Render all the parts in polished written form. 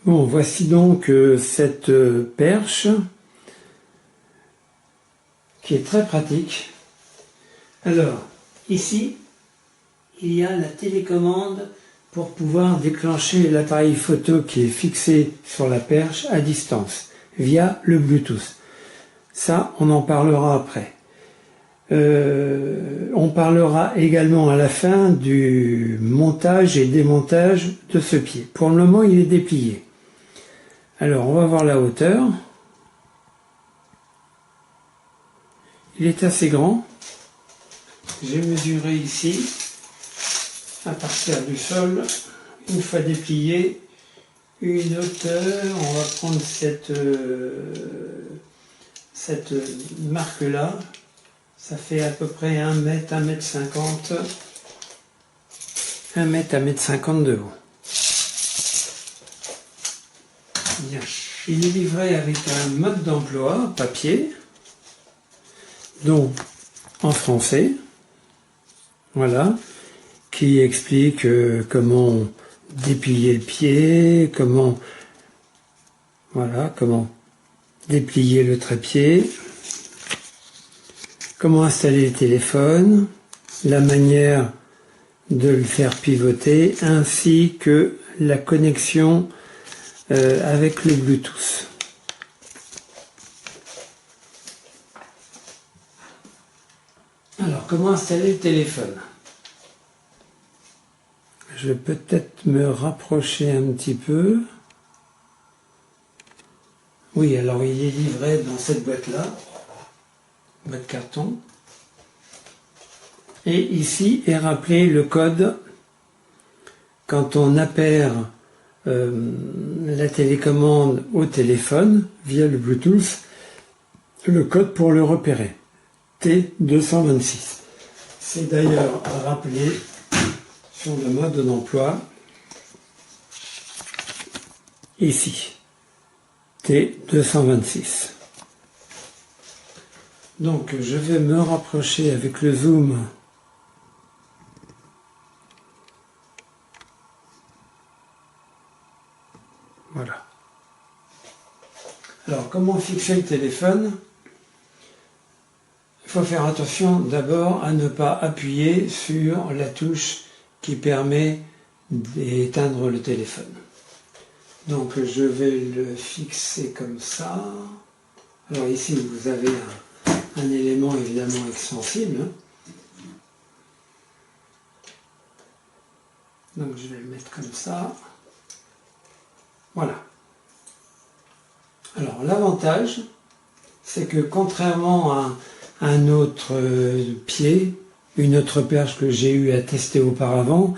Bon, voici donc cette perche qui est très pratique. Alors, ici, il y a la télécommande pour pouvoir déclencher l'appareil photo qui est fixé sur la perche à distance, via le Bluetooth. Ça, on en parlera après. On parlera également à la fin du montage et démontage de ce pied. Pour le moment, il est déplié. Alors, on va voir la hauteur. Il est assez grand. J'ai mesuré ici, à partir du sol, une fois déplié, une hauteur. On va prendre cette marque-là. Ça fait à peu près 1 mètre, 1 mètre 50. 1 mètre, 1 mètre 50 de haut. Bien. Il est livré avec un mode d'emploi papier, donc en français, voilà, qui explique comment déplier le pied, comment déplier le trépied, comment installer le téléphone, la manière de le faire pivoter, ainsi que la connexion avec le Bluetooth. Alors, comment installer le téléphone? Je vais peut-être me rapprocher un petit peu. Oui, alors il est livré dans cette boîte-là, boîte carton. Et ici est rappelé le code quand on appelle la télécommande au téléphone via le Bluetooth, le code pour le repérer, T226. C'est d'ailleurs rappelé sur le mode d'emploi ici, T226. Donc je vais me rapprocher avec le zoom . Voilà. Alors, comment fixer le téléphone? Il faut faire attention d'abord à ne pas appuyer sur la touche qui permet d'éteindre le téléphone. Donc, je vais le fixer comme ça. Alors ici, vous avez un élément évidemment extensible. Donc, je vais le mettre comme ça. Voilà. Alors l'avantage, c'est que contrairement à un autre pied, une autre perche que j'ai eu à tester auparavant,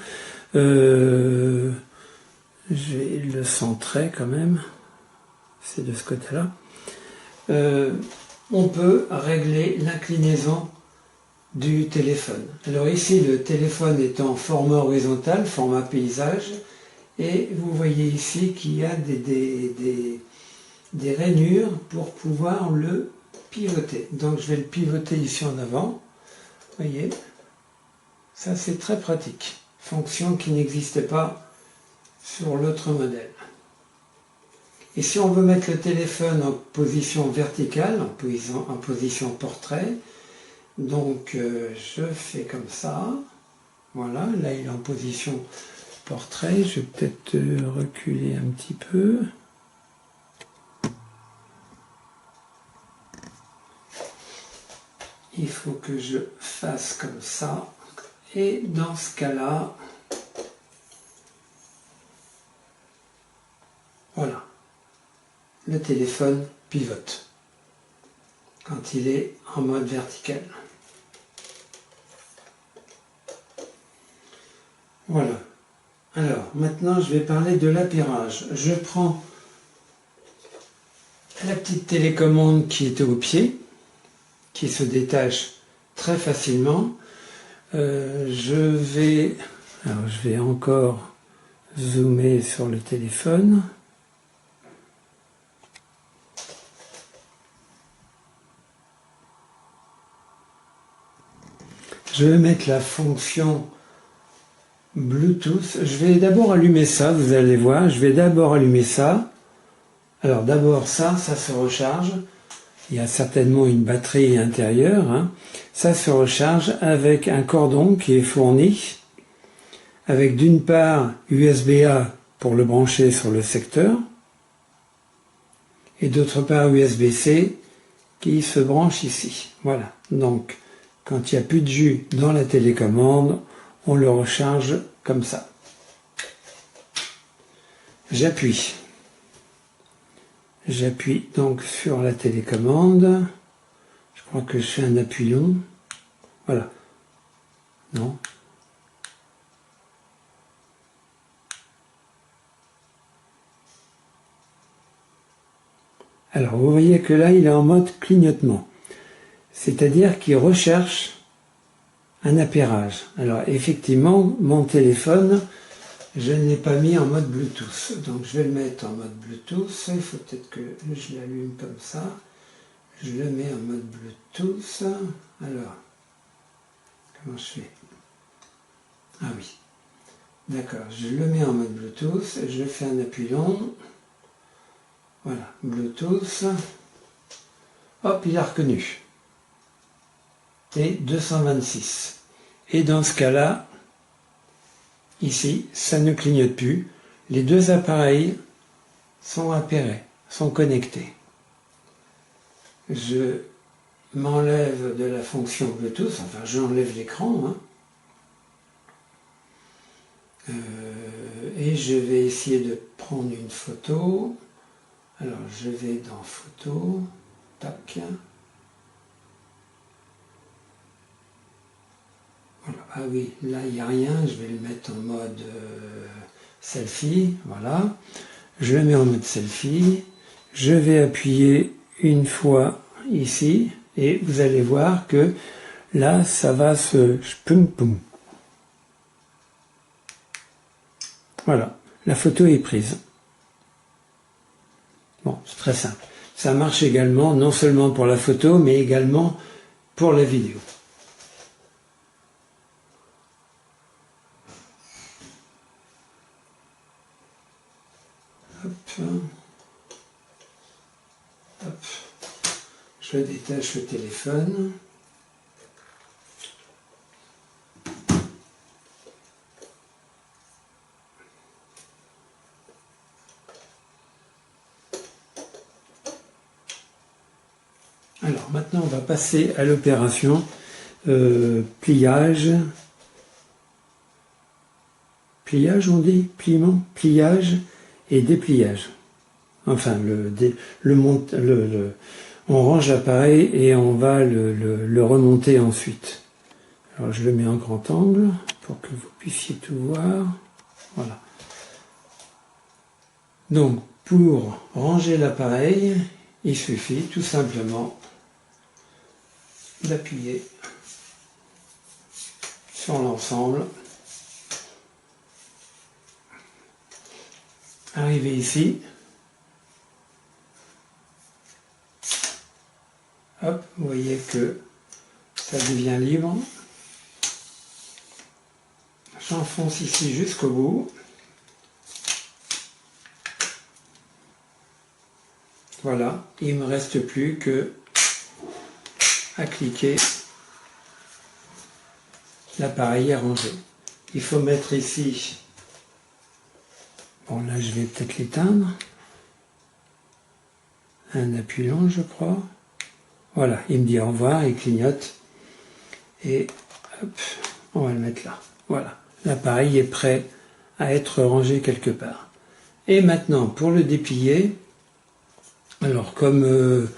je vais le centrer quand même, c'est de ce côté-là, on peut régler l'inclinaison du téléphone. Alors ici, le téléphone est en format horizontal, format paysage, et vous voyez ici qu'il y a des rainures pour pouvoir le pivoter. Donc je vais le pivoter ici en avant. Vous voyez, ça c'est très pratique. Fonction qui n'existait pas sur l'autre modèle. Et si on veut mettre le téléphone en position verticale, en position portrait, donc je fais comme ça. Voilà, là il est en position portrait. Je vais peut-être reculer un petit peu. Il faut que je fasse comme ça. Et dans ce cas-là, voilà, le téléphone pivote quand il est en mode vertical. Voilà. Alors, maintenant, je vais parler de l'appairage. Je prends la petite télécommande qui était au pied, qui se détache très facilement. Je vais encore zoomer sur le téléphone. Je vais mettre la fonction Bluetooth. Je vais d'abord allumer ça, vous allez voir. Je vais d'abord allumer ça. Alors d'abord ça se recharge. Il y a certainement une batterie intérieure. Hein. Ça se recharge avec un cordon qui est fourni, avec d'une part USB-A pour le brancher sur le secteur, et d'autre part USB-C qui se branche ici. Voilà. Donc, quand il n'y a plus de jus dans la télécommande, on le recharge comme ça. J'appuie. J'appuie donc sur la télécommande. Je crois que je fais un appui long. Voilà. Non. Alors, vous voyez que là, il est en mode clignotement. C'est-à-dire qu'il recherche un appairage. Alors, effectivement, mon téléphone, je ne l'ai pas mis en mode Bluetooth. Donc, je vais le mettre en mode Bluetooth. Il faut peut-être que je l'allume comme ça. Je le mets en mode Bluetooth. Alors, comment je fais? Ah oui. D'accord, je le mets en mode Bluetooth. Je fais un appui long. Voilà, Bluetooth. Hop, il a reconnu. Et 226. Et dans ce cas-là, ici, ça ne clignote plus. Les deux appareils sont appairés, sont connectés. Je m'enlève de la fonction Bluetooth, enfin j'enlève l'écran. Hein. Et je vais essayer de prendre une photo. Alors je vais dans photo, tac. Voilà. Ah oui, là il n'y a rien, je vais le mettre en mode selfie, voilà. Je le mets en mode selfie, je vais appuyer une fois ici, et vous allez voir que là ça va se poum poum. Voilà, la photo est prise. Bon, c'est très simple. Ça marche également, non seulement pour la photo, mais également pour la vidéo. Hop. Hop. Je détache le téléphone. Alors maintenant on va passer à l'opération pliage. Pliage on dit? Pliement? Pliage et dépliage. Enfin, on range l'appareil et on va le remonter ensuite. Alors je le mets en grand angle pour que vous puissiez tout voir. Voilà. Donc pour ranger l'appareil, il suffit tout simplement d'appuyer sur l'ensemble. Arriver ici. Hop, vous voyez que ça devient libre. J'enfonce ici jusqu'au bout. Voilà, il ne me reste plus que à cliquer. L'appareil est rangé. Il faut mettre ici. Bon, là, je vais peut-être l'éteindre. Un appui long, je crois. Voilà, il me dit au revoir, il clignote. Et hop, on va le mettre là. Voilà, l'appareil est prêt à être rangé quelque part. Et maintenant, pour le déplier, alors comme le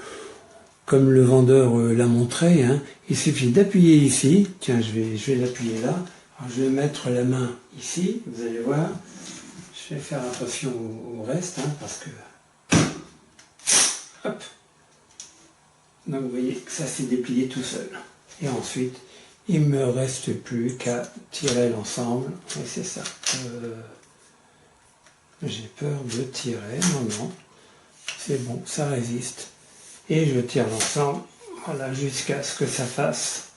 vendeur l'a montré, hein, il suffit d'appuyer ici. Tiens, je vais l'appuyer là. Alors, je vais mettre la main ici, vous allez voir. Je vais faire attention au reste, hein, parce que... Hop. Donc vous voyez que ça s'est déplié tout seul. Et ensuite, il ne me reste plus qu'à tirer l'ensemble. Et c'est ça. J'ai peur de tirer. Non. C'est bon, ça résiste. Et je tire l'ensemble, voilà, jusqu'à ce que ça fasse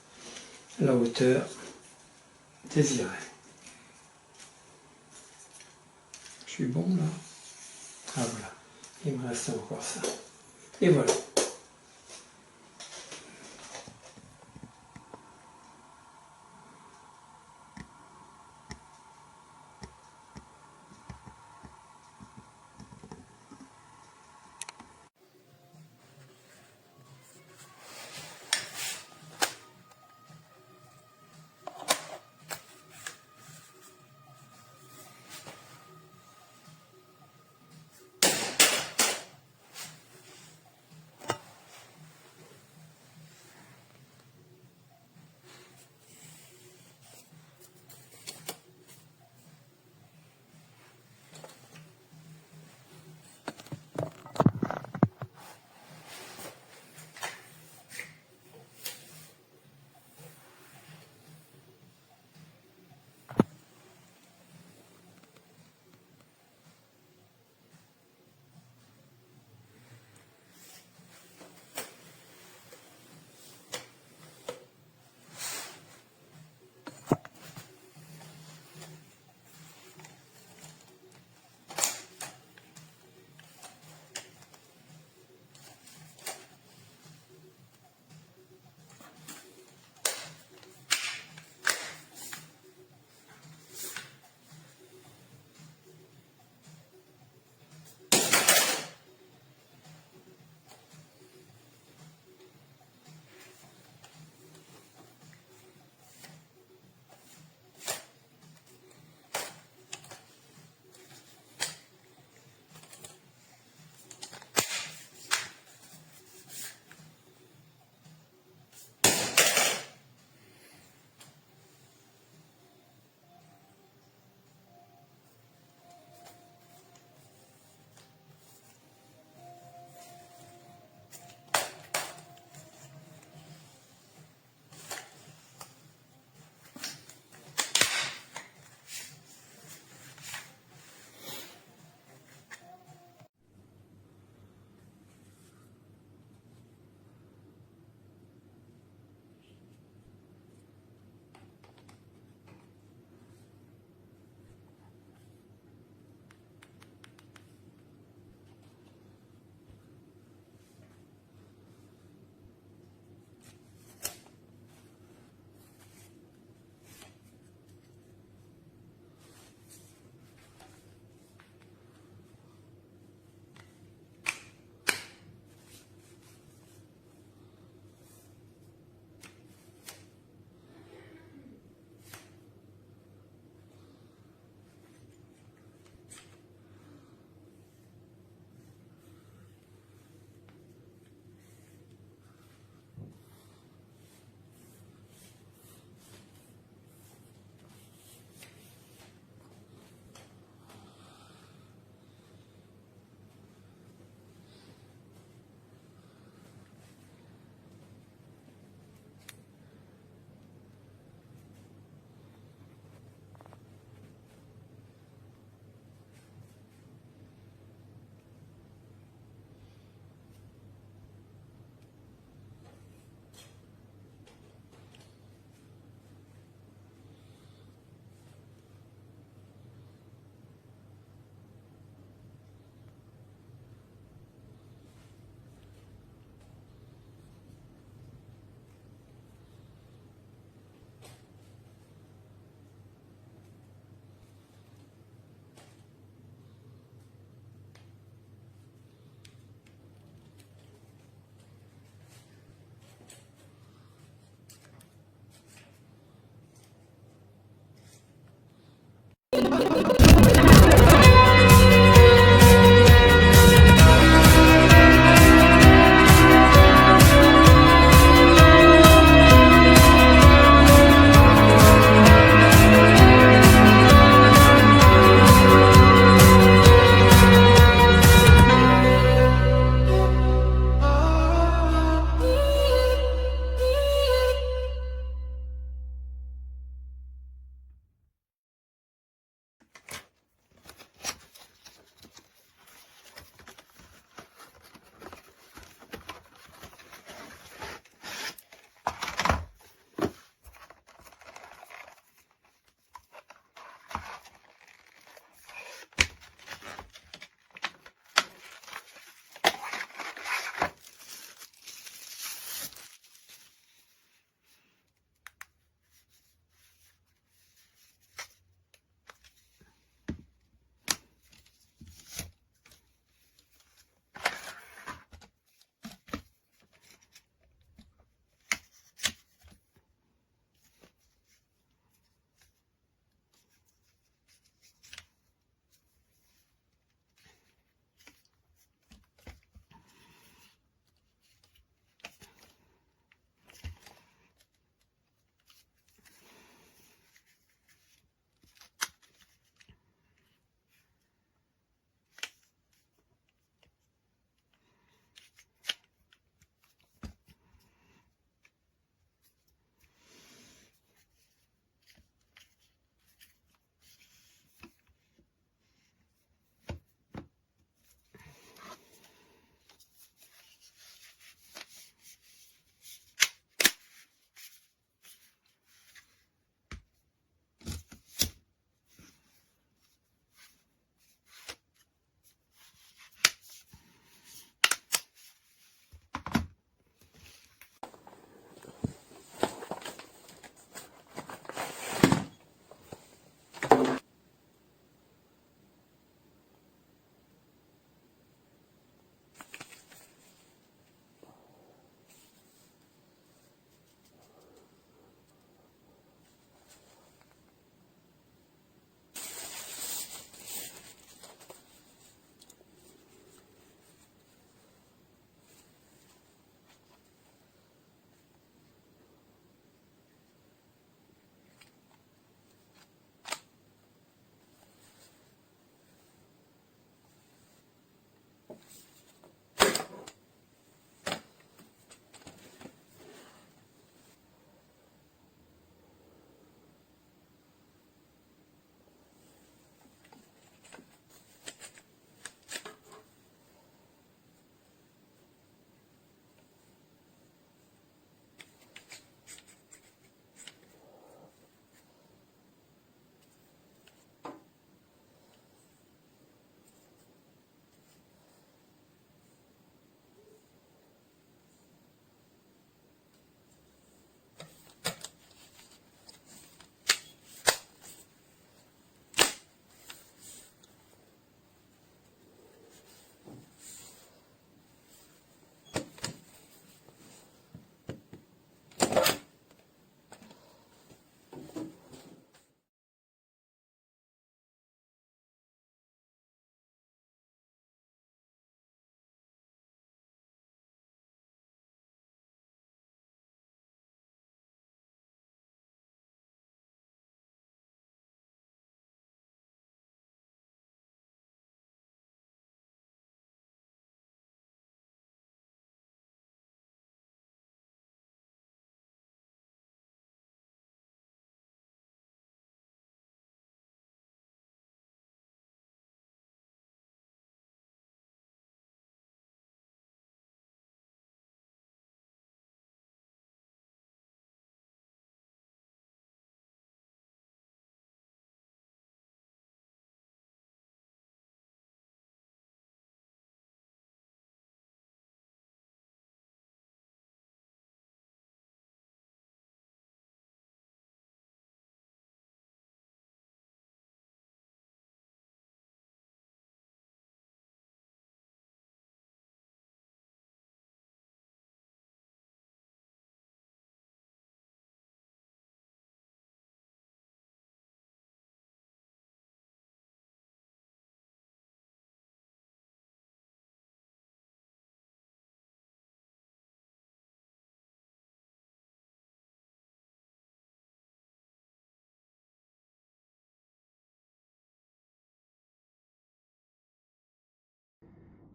la hauteur désirée. suis bon là. Ah voilà, il me reste encore ça. Et voilà.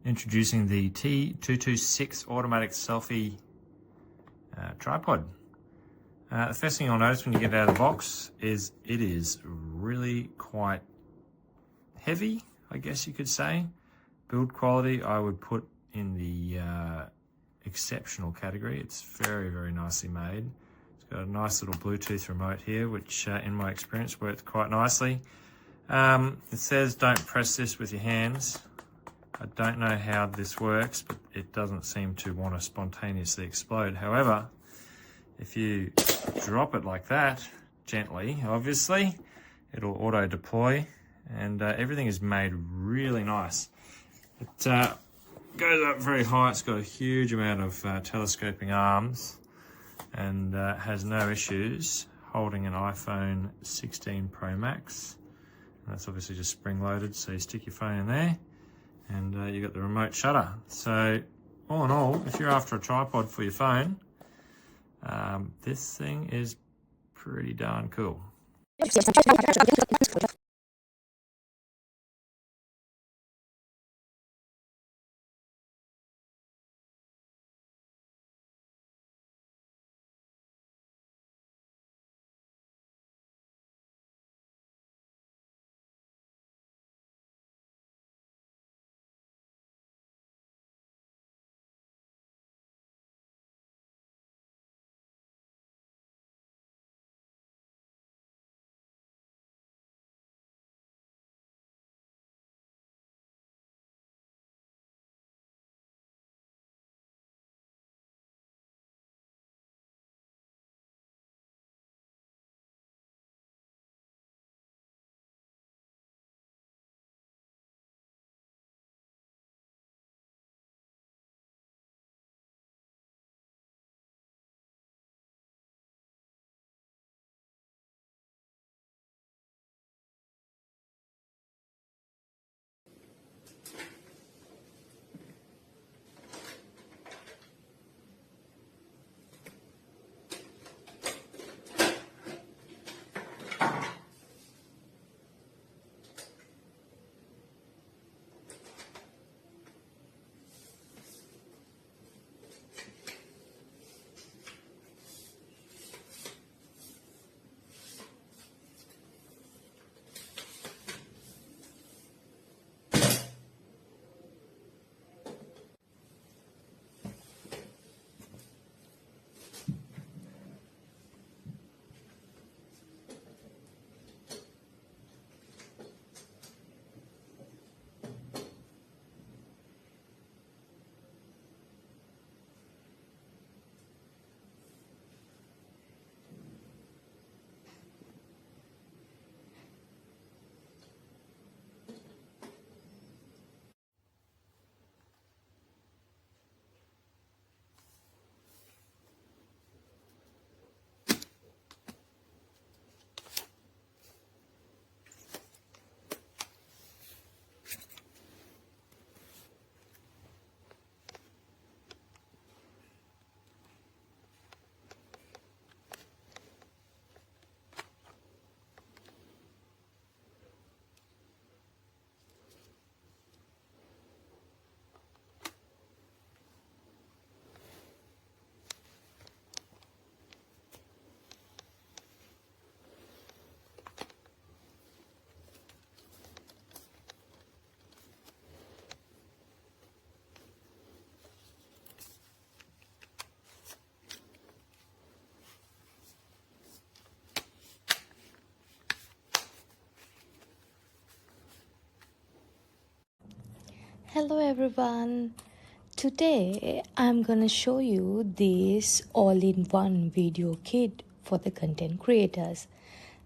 Introducing the T226 automatic selfie tripod. The first thing you'll notice when you get it out of the box is it is really quite heavy, I guess you could say. Build quality I would put in the exceptional category. It's very, very nicely made. It's got a nice little Bluetooth remote here, which in my experience works quite nicely. It says don't press this with your hands. I don't know how this works, but it doesn't seem to want to spontaneously explode. However, if you drop it like that, gently, obviously, it'll auto deploy, and everything is made really nice. It goes up very high. It's got a huge amount of telescoping arms, and has no issues holding an iPhone 16 Pro Max. And that's obviously just spring loaded, so you stick your phone in there, and you've got the remote shutter. So all in all, if you're after a tripod for your phone, this thing is pretty darn cool. Hello everyone. Today I'm gonna show you this all-in-one video kit for the content creators.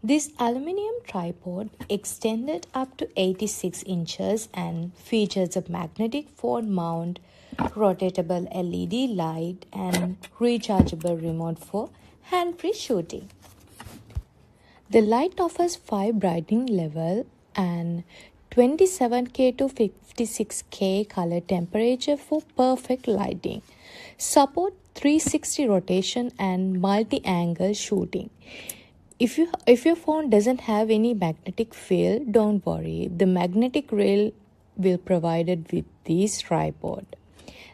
This aluminium tripod extended up to 86 inches and features a magnetic phone mount, rotatable LED light and rechargeable remote for hand-free shooting. The light offers 5 brightening level and 27K to 56K color temperature for perfect lighting. Support 360 rotation and multi-angle shooting. If your phone doesn't have any magnetic field, don't worry. The magnetic rail will be provided with this tripod.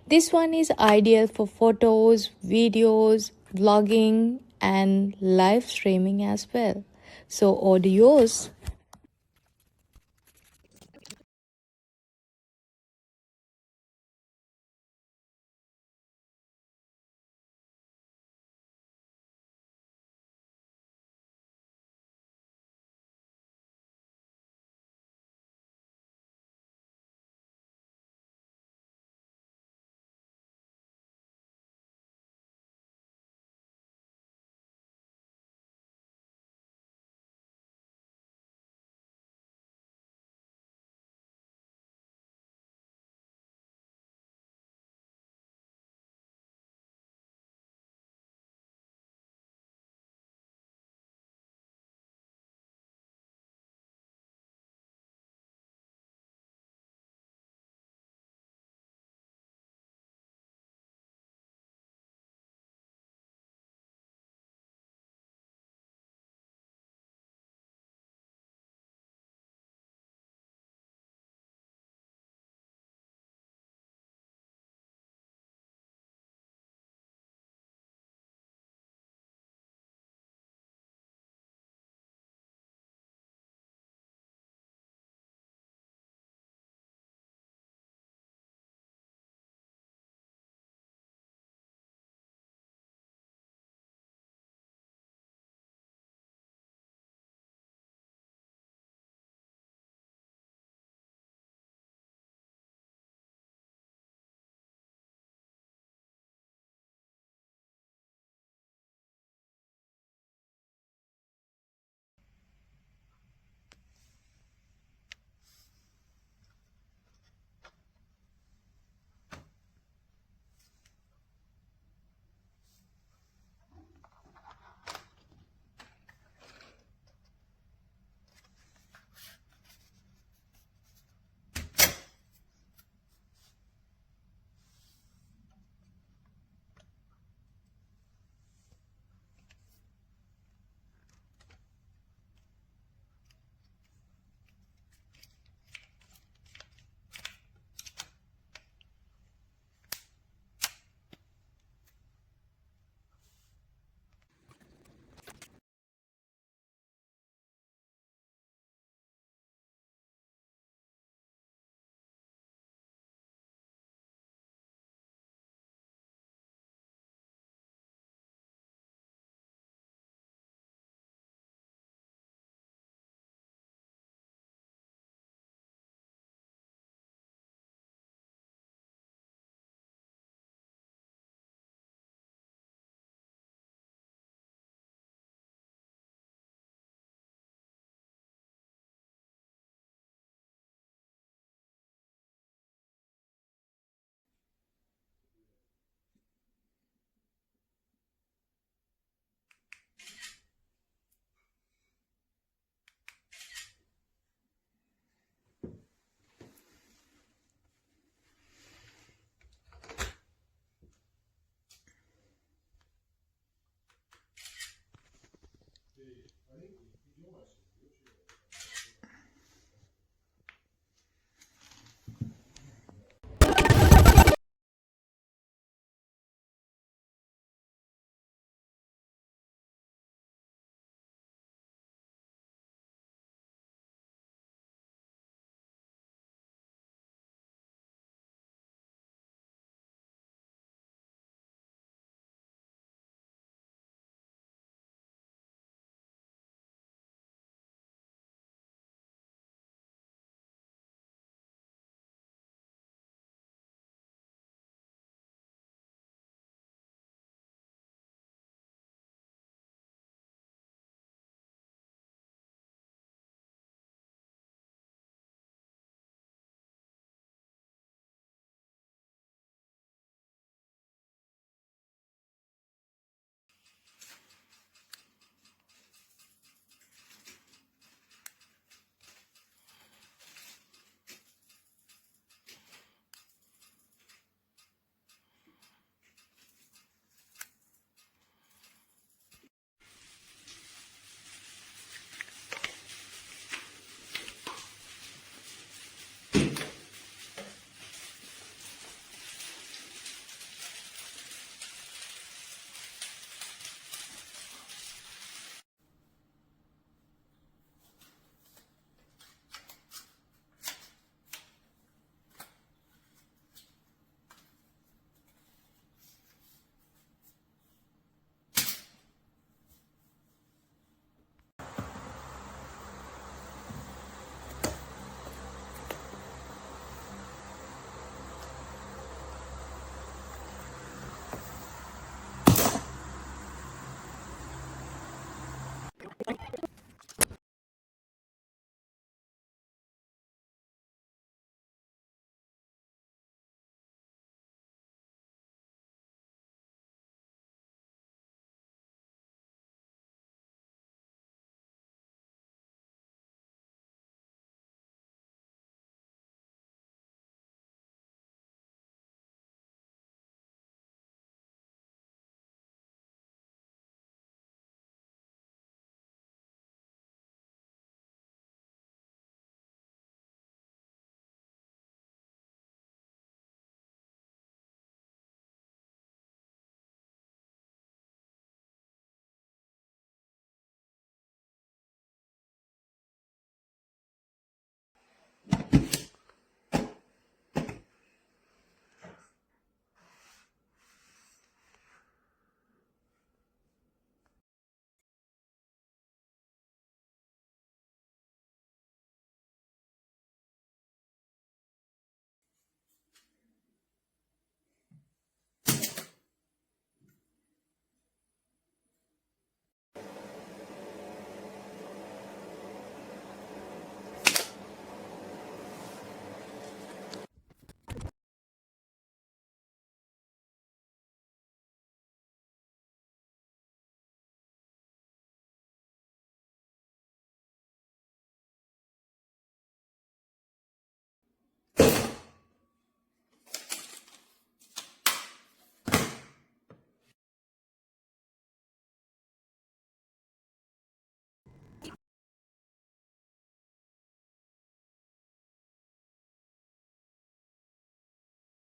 This one is ideal for photos, videos, vlogging and live streaming as well. So order yours